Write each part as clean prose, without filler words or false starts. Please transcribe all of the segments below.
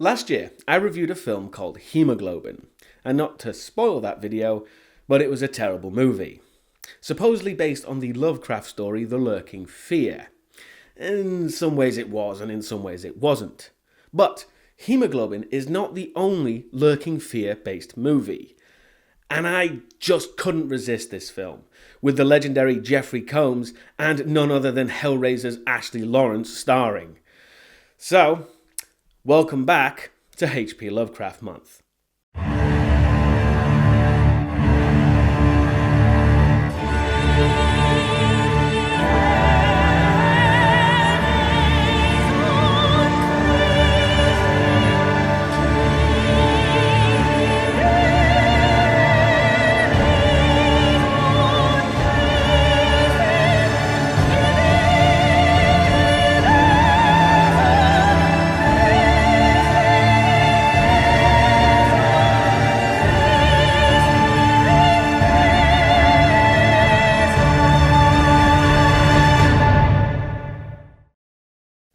Last year, I reviewed a film called Hemoglobin, and not to spoil that video, but it was a terrible movie. Supposedly based on the Lovecraft story The Lurking Fear. In some ways it was, and in some ways it wasn't. But Hemoglobin is not the only Lurking Fear-based movie. And I just couldn't resist this film, with the legendary Jeffrey Combs and none other than Hellraiser's Ashley Lawrence starring. So, welcome back to H.P. Lovecraft Month.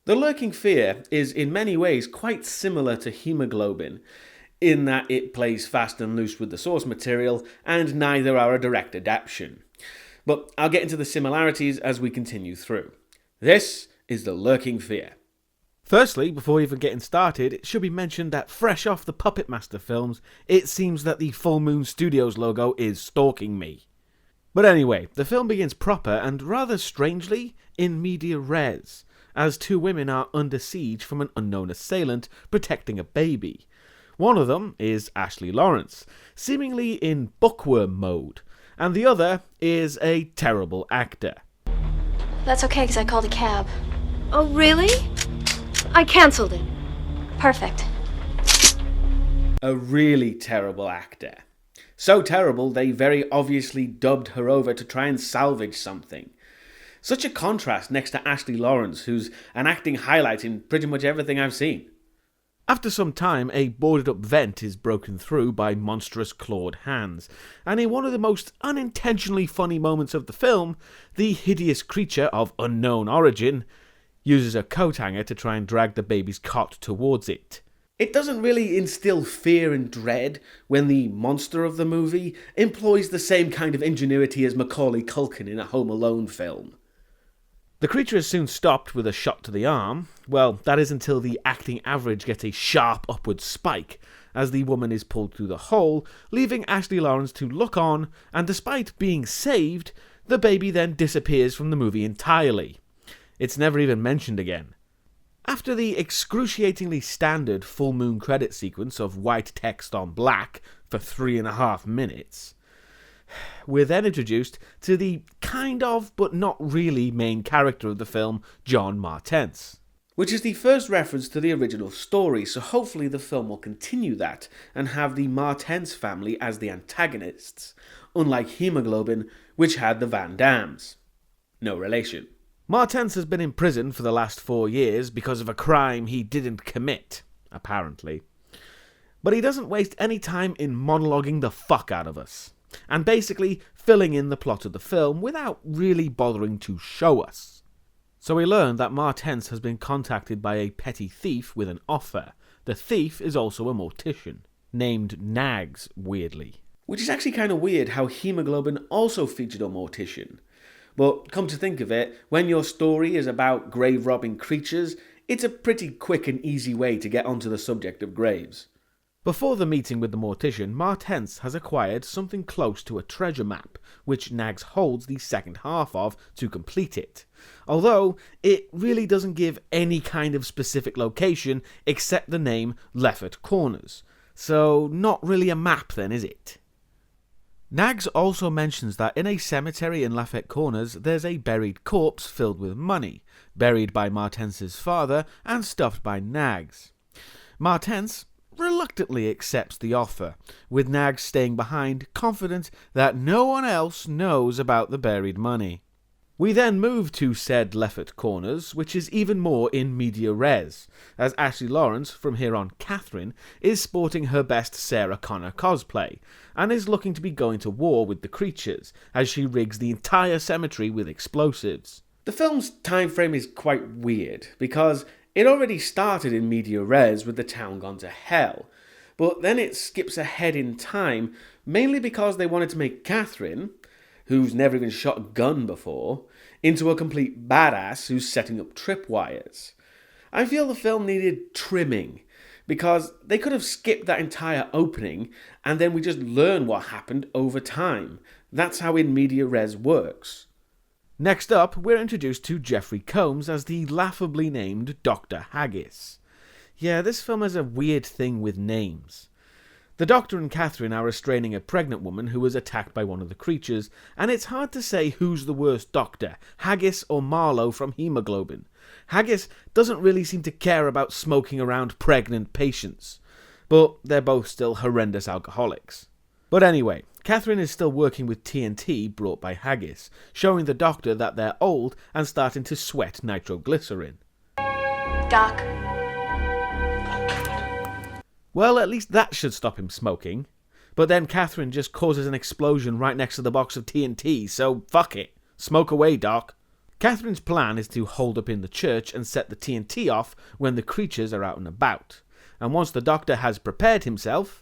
The Lurking Fear is in many ways quite similar to Hemoglobin, in that it plays fast and loose with the source material, and neither are a direct adaptation. But I'll get into the similarities as we continue through. This is The Lurking Fear. Firstly, before even getting started, it should be mentioned that fresh off the Puppet Master films, it seems that the Full Moon Studios logo is stalking me. But anyway, the film begins proper and rather strangely in media res, as two women are under siege from an unknown assailant protecting a baby. One of them is Ashley Lawrence, seemingly in bookworm mode, and the other is a terrible actor. That's okay, because I called a cab. Oh, really? I cancelled it. Perfect. A really terrible actor. So terrible they very obviously dubbed her over to try and salvage something. Such a contrast next to Ashley Lawrence, who's an acting highlight in pretty much everything I've seen. After some time, a boarded-up vent is broken through by monstrous clawed hands, and in one of the most unintentionally funny moments of the film, the hideous creature of unknown origin uses a coat hanger to try and drag the baby's cot towards it. It doesn't really instill fear and dread when the monster of the movie employs the same kind of ingenuity as Macaulay Culkin in a Home Alone film. The creature is soon stopped with a shot to the arm. Well, that is until the acting average gets a sharp upward spike as the woman is pulled through the hole, leaving Ashley Lawrence to look on, and despite being saved, the baby then disappears from the movie entirely. It's never even mentioned again. After the excruciatingly standard full moon credit sequence of white text on black for 3.5 minutes, we're then introduced to the kind of, but not really, main character of the film, John Martens. Which is the first reference to the original story, so hopefully the film will continue that and have the Martens family as the antagonists, unlike Hemoglobin, which had the Van Dams. No relation. Martens has been in prison for the last 4 years because of a crime he didn't commit, apparently. But he doesn't waste any time in monologuing the fuck out of us, and basically filling in the plot of the film without really bothering to show us. So we learn that Martens has been contacted by a petty thief with an offer. The thief is also a mortician, named Nags, weirdly. Which is actually kind of weird how Hemoglobin also featured a mortician. But come to think of it, when your story is about grave-robbing creatures, it's a pretty quick and easy way to get onto the subject of graves. Before the meeting with the mortician, Martens has acquired something close to a treasure map, which Nags holds the second half of to complete it. Although, it really doesn't give any kind of specific location except the name Leffert Corners. So, not really a map then, is it? Nags also mentions that in a cemetery in Lafayette Corners there's a buried corpse filled with money, buried by Martens's father and stuffed by Nags. Martens reluctantly accepts the offer, with Nags staying behind, confident that no one else knows about the buried money. We then move to said Leffert Corners, which is even more in media res, as Ashley Lawrence, from here on Catherine, is sporting her best Sarah Connor cosplay, and is looking to be going to war with the creatures, as she rigs the entire cemetery with explosives. The film's time frame is quite weird, because It already started in media res with the town gone to hell, but then it skips ahead in time, mainly because they wanted to make Catherine, who's never even shot a gun before, into a complete badass who's setting up tripwires. I feel the film needed trimming, because they could have skipped that entire opening and then we just learn what happened over time. That's how in media res works. Next up, we're introduced to Jeffrey Combs as the laughably named Dr. Haggis. Yeah, this film has a weird thing with names. The Doctor and Catherine are restraining a pregnant woman who was attacked by one of the creatures, and it's hard to say who's the worst doctor, Haggis or Marlowe from Hemoglobin. Haggis doesn't really seem to care about smoking around pregnant patients, but they're both still horrendous alcoholics. But anyway, Catherine is still working with TNT brought by Haggis, showing the Doctor that they're old and starting to sweat nitroglycerin. Doc. Well, at least that should stop him smoking. But then Catherine just causes an explosion right next to the box of TNT, so fuck it. Smoke away, Doc. Catherine's plan is to hold up in the church and set the TNT off when the creatures are out and about. And once the Doctor has prepared himself...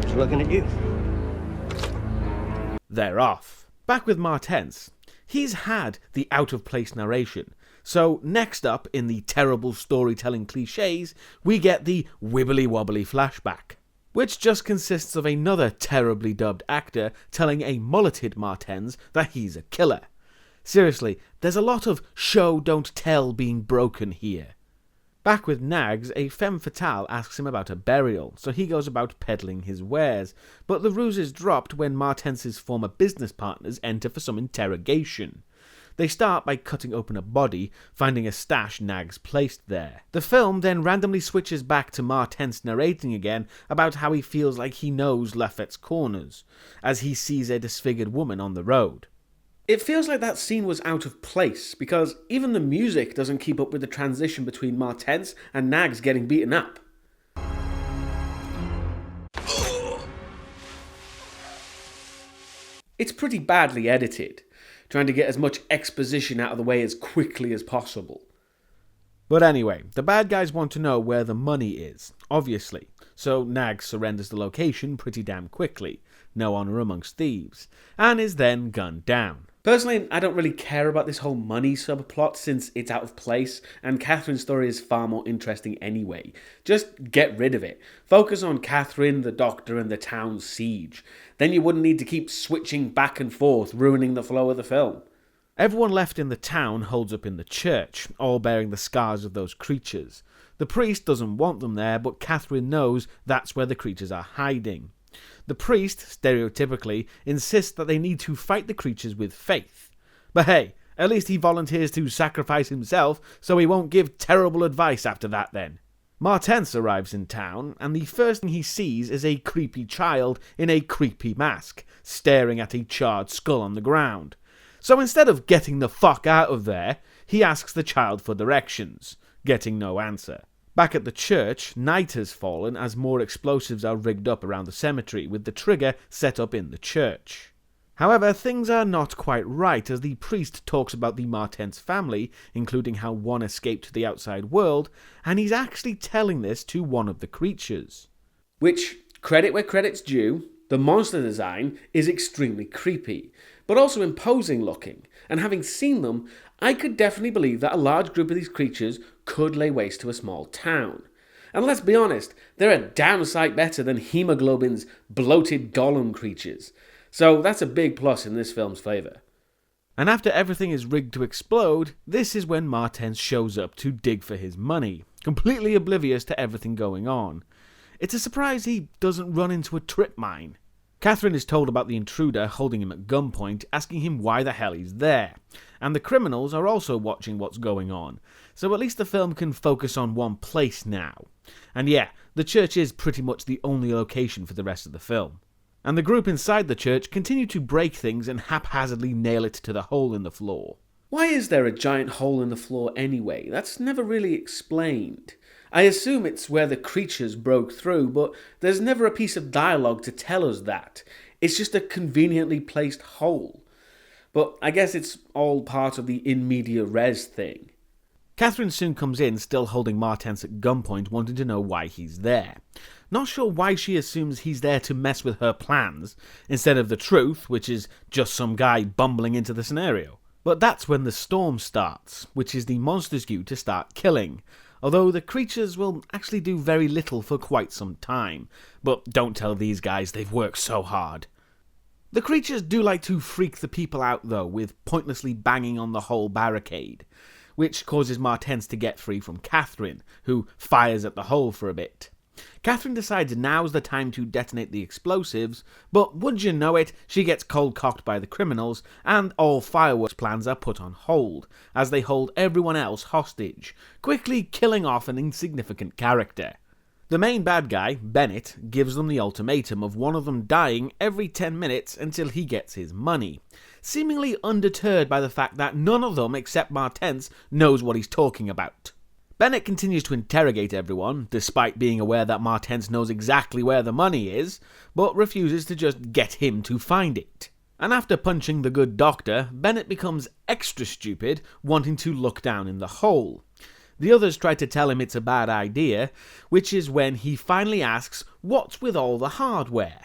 Just looking at you. They're off. Back with Martense. He's had the out-of-place narration. So next up in the terrible storytelling cliches, we get the wibbly-wobbly flashback, which just consists of another terribly dubbed actor telling a mulleted Martense that he's a killer. Seriously, there's a lot of show don't tell being broken here. Back with Nags, a femme fatale asks him about a burial, so he goes about peddling his wares, but the ruse is dropped when Martense's former business partners enter for some interrogation. They start by cutting open a body, finding a stash Nags placed there. The film then randomly switches back to Martense narrating again about how he feels like he knows Lafette's corners, as he sees a disfigured woman on the road. It feels like that scene was out of place, because even the music doesn't keep up with the transition between Martense and Nags getting beaten up. It's pretty badly edited, trying to get as much exposition out of the way as quickly as possible. But anyway, the bad guys want to know where the money is, obviously, so Nags surrenders the location pretty damn quickly, no honour amongst thieves, and is then gunned down. Personally, I don't really care about this whole money subplot since it's out of place, and Catherine's story is far more interesting anyway. Just get rid of it. Focus on Catherine, the Doctor, and the town's siege. Then you wouldn't need to keep switching back and forth, ruining the flow of the film. Everyone left in the town holds up in the church, all bearing the scars of those creatures. The priest doesn't want them there, but Catherine knows that's where the creatures are hiding. The priest, stereotypically, insists that they need to fight the creatures with faith. But hey, at least he volunteers to sacrifice himself, so he won't give terrible advice after that then. Martense arrives in town, and the first thing he sees is a creepy child in a creepy mask, staring at a charred skull on the ground. So instead of getting the fuck out of there, he asks the child for directions, getting no answer. Back at the church, night has fallen as more explosives are rigged up around the cemetery, with the trigger set up in the church. However, things are not quite right as the priest talks about the Martense family, including how one escaped to the outside world, and he's actually telling this to one of the creatures. Which, credit where credit's due, the monster design is extremely creepy, but also imposing looking, and having seen them, I could definitely believe that a large group of these creatures could lay waste to a small town. And let's be honest, they're a damn sight better than Hemoglobin's bloated golem creatures. So that's a big plus in this film's favour. And after everything is rigged to explode, this is when Martense shows up to dig for his money, completely oblivious to everything going on. It's a surprise he doesn't run into a trip mine. Catherine is told about the intruder holding him at gunpoint, asking him why the hell he's there. And the criminals are also watching what's going on, so at least the film can focus on one place now. And yeah, the church is pretty much the only location for the rest of the film. And the group inside the church continue to break things and haphazardly nail it to the hole in the floor. Why is there a giant hole in the floor anyway? That's never really explained. I assume it's where the creatures broke through, but there's never a piece of dialogue to tell us that. It's just a conveniently placed hole. But I guess it's all part of the in media res thing. Catherine soon comes in, still holding Martens at gunpoint, wanting to know why he's there. Not sure why she assumes he's there to mess with her plans, instead of the truth, which is just some guy bumbling into the scenario. But that's when the storm starts, which is the monster's cue to start killing, although the creatures will actually do very little for quite some time. But don't tell these guys, they've worked so hard. The creatures do like to freak the people out though, with pointlessly banging on the whole barricade, which causes Martens to get free from Catherine, who fires at the hole for a bit. Catherine decides now's the time to detonate the explosives, but would you know it, she gets cold-cocked by the criminals, and all fireworks plans are put on hold, as they hold everyone else hostage, quickly killing off an insignificant character. The main bad guy, Bennett, gives them the ultimatum of one of them dying every 10 minutes until he gets his money, seemingly undeterred by the fact that none of them except Martens knows what he's talking about. Bennett continues to interrogate everyone, despite being aware that Martens knows exactly where the money is, but refuses to just get him to find it. And after punching the good doctor, Bennett becomes extra stupid, wanting to look down in the hole. The others try to tell him it's a bad idea, which is when he finally asks what's with all the hardware.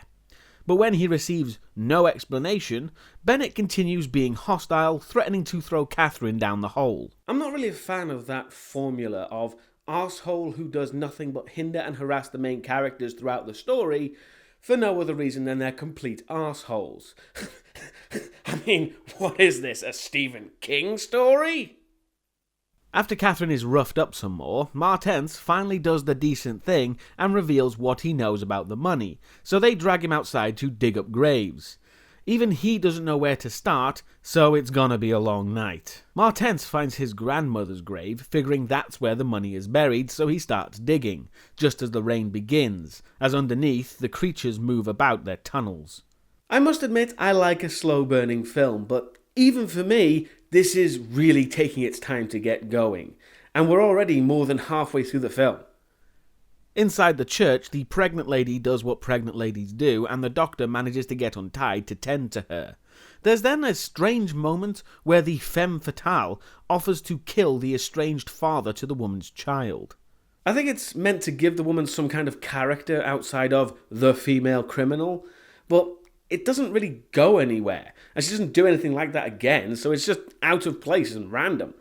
But when he receives no explanation, Bennett continues being hostile, threatening to throw Catherine down the hole. I'm not really a fan of that formula of arsehole who does nothing but hinder and harass the main characters throughout the story for no other reason than they're complete arseholes. I mean, what is this, a Stephen King story? After Catherine is roughed up some more, Martens finally does the decent thing and reveals what he knows about the money, so they drag him outside to dig up graves. Even he doesn't know where to start, so it's gonna be a long night. Martens finds his grandmother's grave, figuring that's where the money is buried, so he starts digging, just as the rain begins, as underneath the creatures move about their tunnels. I must admit I like a slow-burning film, but even for me, this is really taking its time to get going, and we're already more than halfway through the film. Inside the church, the pregnant lady does what pregnant ladies do, and the doctor manages to get untied to tend to her. There's then a strange moment where the femme fatale offers to kill the estranged father to the woman's child. I think it's meant to give the woman some kind of character outside of the female criminal, but it doesn't really go anywhere, and she doesn't do anything like that again, so it's just out of place and random.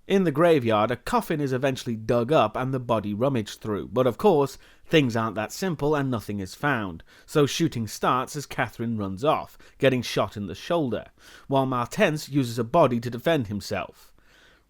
In the graveyard, a coffin is eventually dug up and the body rummaged through, but of course, things aren't that simple and nothing is found, so shooting starts as Catherine runs off, getting shot in the shoulder, while Martens uses a body to defend himself.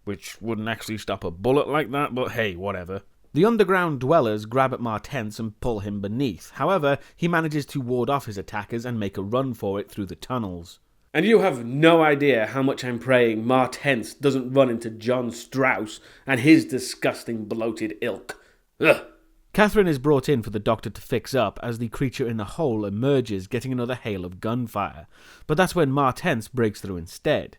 Which wouldn't actually stop a bullet like that, but hey, whatever. The underground dwellers grab at Martens and pull him beneath. However, he manages to ward off his attackers and make a run for it through the tunnels. And you have no idea how much I'm praying Martens doesn't run into John Strauss and his disgusting bloated ilk. Ugh. Catherine is brought in for the doctor to fix up as the creature in the hole emerges, getting another hail of gunfire. But that's when Martens breaks through instead.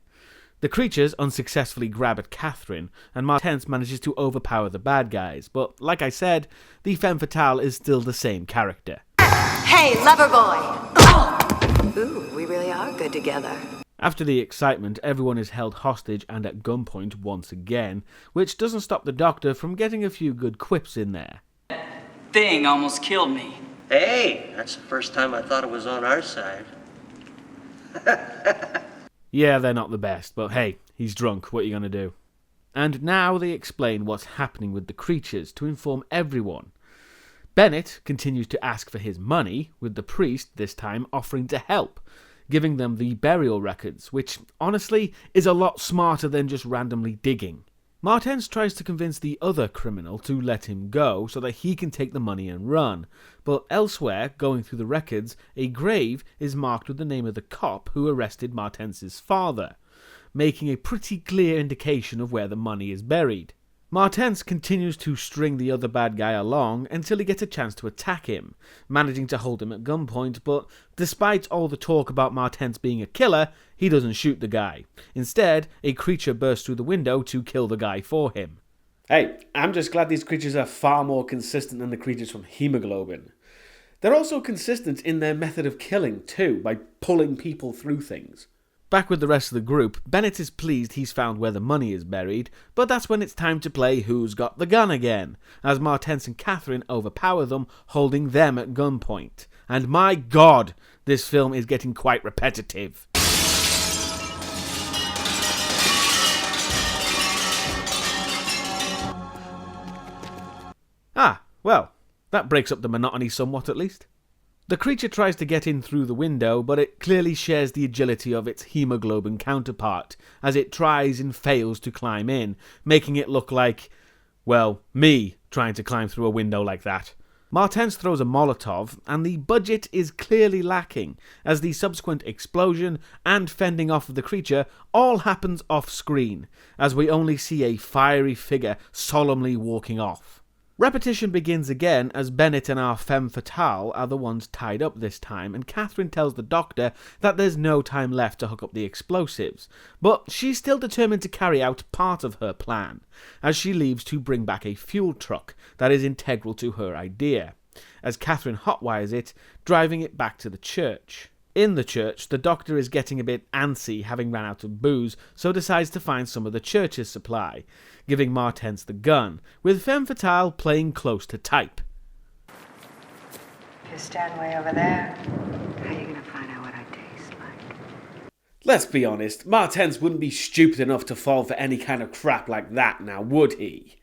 The creatures unsuccessfully grab at Catherine, and Martens manages to overpower the bad guys, but like I said, the femme fatale is still the same character. Hey, lover boy! Oh. Ooh, we really are good together. After the excitement, everyone is held hostage and at gunpoint once again, which doesn't stop the doctor from getting a few good quips in there. Thing almost killed me. Hey, that's the first time I thought it was on our side. Yeah, they're not the best, but hey, he's drunk, what are you gonna do? And now they explain what's happening with the creatures to inform everyone. Bennett continues to ask for his money, with the priest this time offering to help, giving them the burial records, which honestly is a lot smarter than just randomly digging. Martens tries to convince the other criminal to let him go so that he can take the money and run, but elsewhere, going through the records, a grave is marked with the name of the cop who arrested Martens's father, making a pretty clear indication of where the money is buried. Martens continues to string the other bad guy along until he gets a chance to attack him, managing to hold him at gunpoint, but despite all the talk about Martens being a killer, he doesn't shoot the guy. Instead, a creature bursts through the window to kill the guy for him. Hey, I'm just glad these creatures are far more consistent than the creatures from Hemoglobin. They're also consistent in their method of killing too, by pulling people through things. Back with the rest of the group, Bennett is pleased he's found where the money is buried, but that's when it's time to play Who's Got the Gun again, as Martense and Catherine overpower them, holding them at gunpoint. And my god, this film is getting quite repetitive. Well, that breaks up the monotony somewhat at least. The creature tries to get in through the window, but it clearly shares the agility of its hemoglobin counterpart, as it tries and fails to climb in, making it look like, well, me trying to climb through a window like that. Martense throws a Molotov, and the budget is clearly lacking, as the subsequent explosion and fending off of the creature all happens off-screen, as we only see a fiery figure solemnly walking off. Repetition begins again as Bennett and our femme fatale are the ones tied up this time, and Catherine tells the doctor that there's no time left to hook up the explosives, but she's still determined to carry out part of her plan, as she leaves to bring back a fuel truck that is integral to her idea, as Catherine hotwires it, driving it back to the church. In the church, the doctor is getting a bit antsy having ran out of booze, so decides to find some of the church's supply, giving Martense the gun, with femme fatale playing close to type. You stand way over there. How are you gonna find out what I taste like? Let's be honest, Martense wouldn't be stupid enough to fall for any kind of crap like that now, would he?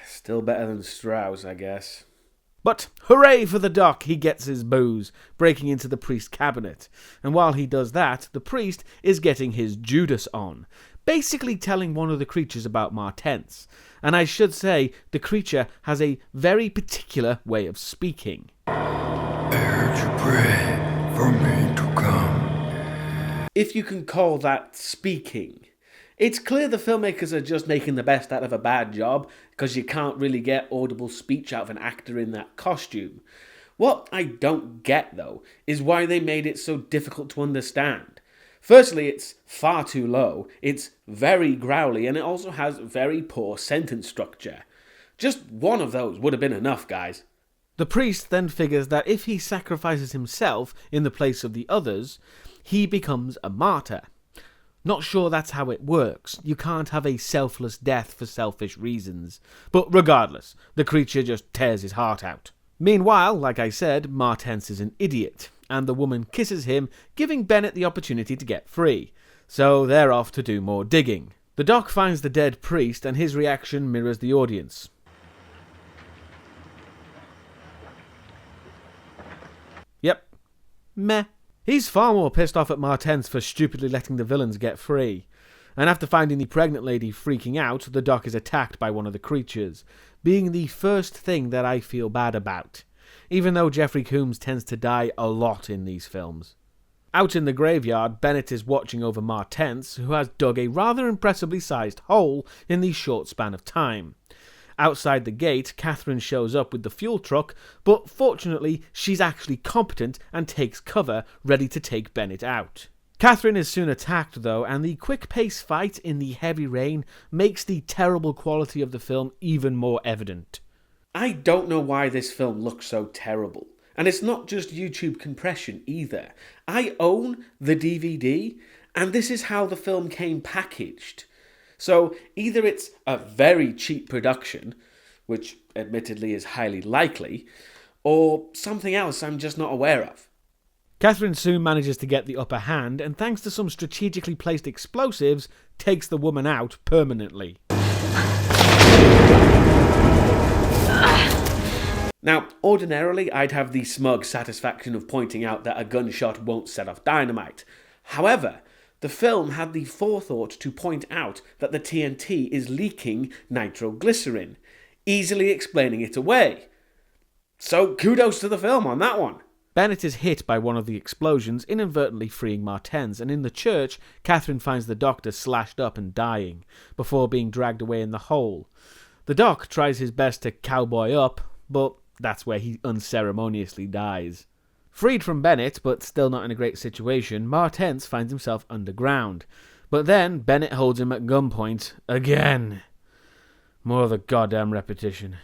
Still better than Strauss, I guess. But hooray for the doc, he gets his booze, breaking into the priest's cabinet. And while he does that, the priest is getting his Judas on, basically telling one of the creatures about Martense. And I should say, the creature has a very particular way of speaking. I heard you pray for me to come. If you can call that speaking. It's clear the filmmakers are just making the best out of a bad job, because you can't really get audible speech out of an actor in that costume. What I don't get, though, is why they made it so difficult to understand. Firstly, it's far too low, it's very growly, and it also has very poor sentence structure. Just one of those would have been enough, guys. The priest then figures that if he sacrifices himself in the place of the others, he becomes a martyr. Not sure that's how it works. You can't have a selfless death for selfish reasons. But regardless, the creature just tears his heart out. Meanwhile, like I said, Martense is an idiot, and the woman kisses him, giving Bennett the opportunity to get free. So they're off to do more digging. The doc finds the dead priest, and his reaction mirrors the audience. Yep. Meh. He's far more pissed off at Martense for stupidly letting the villains get free. And after finding the pregnant lady freaking out, the doc is attacked by one of the creatures, being the first thing that I feel bad about, even though Jeffrey Combs tends to die a lot in these films. Out in the graveyard, Bennett is watching over Martense, who has dug a rather impressively sized hole in the short span of time. Outside the gate, Catherine shows up with the fuel truck, but fortunately she's actually competent and takes cover, ready to take Bennett out. Catherine is soon attacked though, and the quick-paced fight in the heavy rain makes the terrible quality of the film even more evident. I don't know why this film looks so terrible. And it's not just YouTube compression either. I own the DVD, and this is how the film came packaged. So either it's a very cheap production, which admittedly is highly likely, or something else I'm just not aware of. Catherine soon manages to get the upper hand, and thanks to some strategically placed explosives, takes the woman out permanently. Now, ordinarily I'd have the smug satisfaction of pointing out that a gunshot won't set off dynamite. However, the film had the forethought to point out that the TNT is leaking nitroglycerin, easily explaining it away. So kudos to the film on that one. Bennett is hit by one of the explosions, inadvertently freeing Martense, and in the church, Catherine finds the doctor slashed up and dying, before being dragged away in the hole. The doc tries his best to cowboy up, but that's where he unceremoniously dies. Freed from Bennett, but still not in a great situation, Martense finds himself underground. But then, Bennett holds him at gunpoint again. More of the goddamn repetition.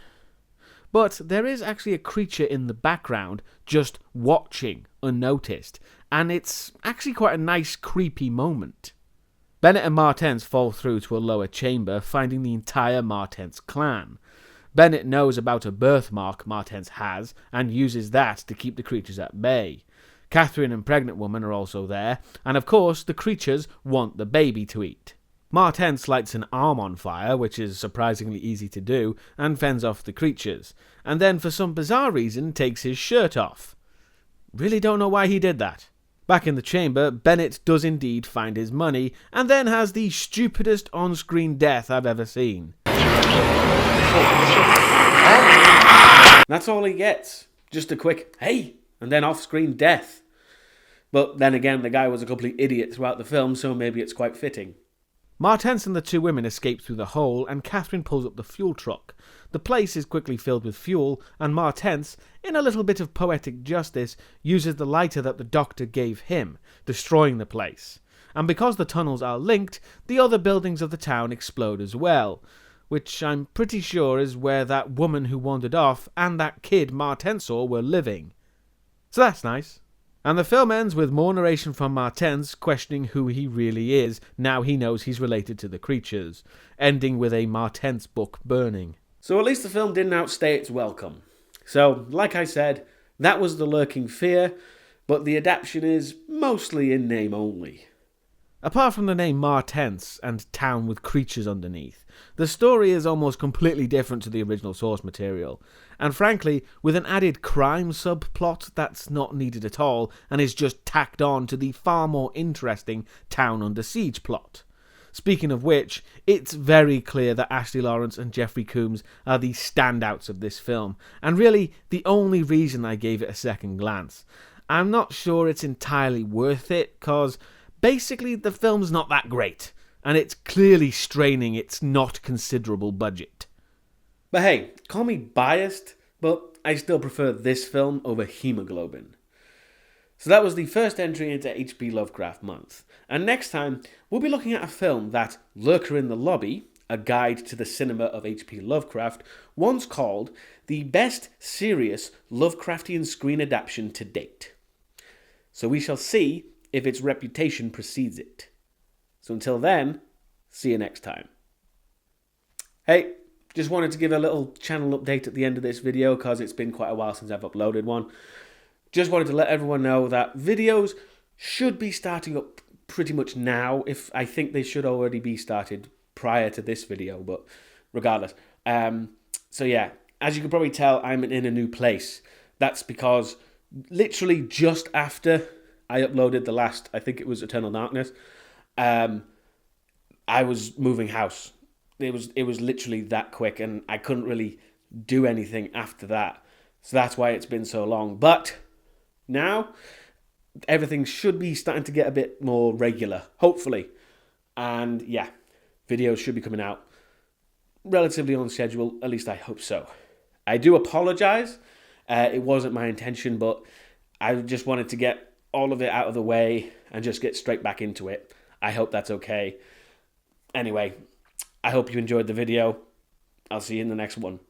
But there is actually a creature in the background just watching unnoticed, and it's actually quite a nice creepy moment. Bennett and Martens fall through to a lower chamber, finding the entire Martens clan. Bennett knows about a birthmark Martens has, and uses that to keep the creatures at bay. Catherine and Pregnant Woman are also there, and of course the creatures want the baby to eat. Martens lights an arm on fire, which is surprisingly easy to do, and fends off the creatures, and then for some bizarre reason takes his shirt off. Really don't know why he did that. Back in the chamber, Bennett does indeed find his money, and then has the stupidest on-screen death I've ever seen. That's all he gets. Just a quick, hey, and then off-screen death. But then again, the guy was a complete idiot throughout the film, so maybe it's quite fitting. Martens and the two women escape through the hole, and Catherine pulls up the fuel truck. The place is quickly filled with fuel, and Martens, in a little bit of poetic justice, uses the lighter that the doctor gave him, destroying the place. And because the tunnels are linked, the other buildings of the town explode as well, which I'm pretty sure is where that woman who wandered off and that kid Martens saw were living. So that's nice. And the film ends with more narration from Martens questioning who he really is, now he knows he's related to the creatures, ending with a Martens book burning. So at least the film didn't outstay its welcome. So, like I said, that was The Lurking Fear, but the adaptation is mostly in name only. Apart from the name Martens and town with creatures underneath, the story is almost completely different to the original source material, and frankly, with an added crime subplot that's not needed at all and is just tacked on to the far more interesting Town Under Siege plot. Speaking of which, it's very clear that Ashley Lawrence and Jeffrey Combs are the standouts of this film, and really the only reason I gave it a second glance. I'm not sure it's entirely worth it, cause basically the film's not that great, and it's clearly straining its not considerable budget. But hey, call me biased, but I still prefer this film over Hemoglobin. So that was the first entry into H.P. Lovecraft month, and next time we'll be looking at a film that Lurker in the Lobby, a guide to the cinema of H.P. Lovecraft, once called the best serious Lovecraftian screen adaptation to date. So we shall see if its reputation precedes it. So until then, see you next time. Hey, just wanted to give a little channel update at the end of this video because it's been quite a while since I've uploaded one. Just wanted to let everyone know that videos should be starting up pretty much now. If I think they should already be started prior to this video, but regardless. So yeah, as you can probably tell, I'm in a new place. That's because literally just after I uploaded the last, I think it was Eternal Darkness, I was moving house. It was literally that quick, and I couldn't really do anything after that. So that's why it's been so long. But now everything should be starting to get a bit more regular, hopefully. And yeah, videos should be coming out relatively on schedule, at least I hope so. I do apologize. It wasn't my intention, but I just wanted to get all of it out of the way and just get straight back into it. I hope that's okay. Anyway, I hope you enjoyed the video. I'll see you in the next one.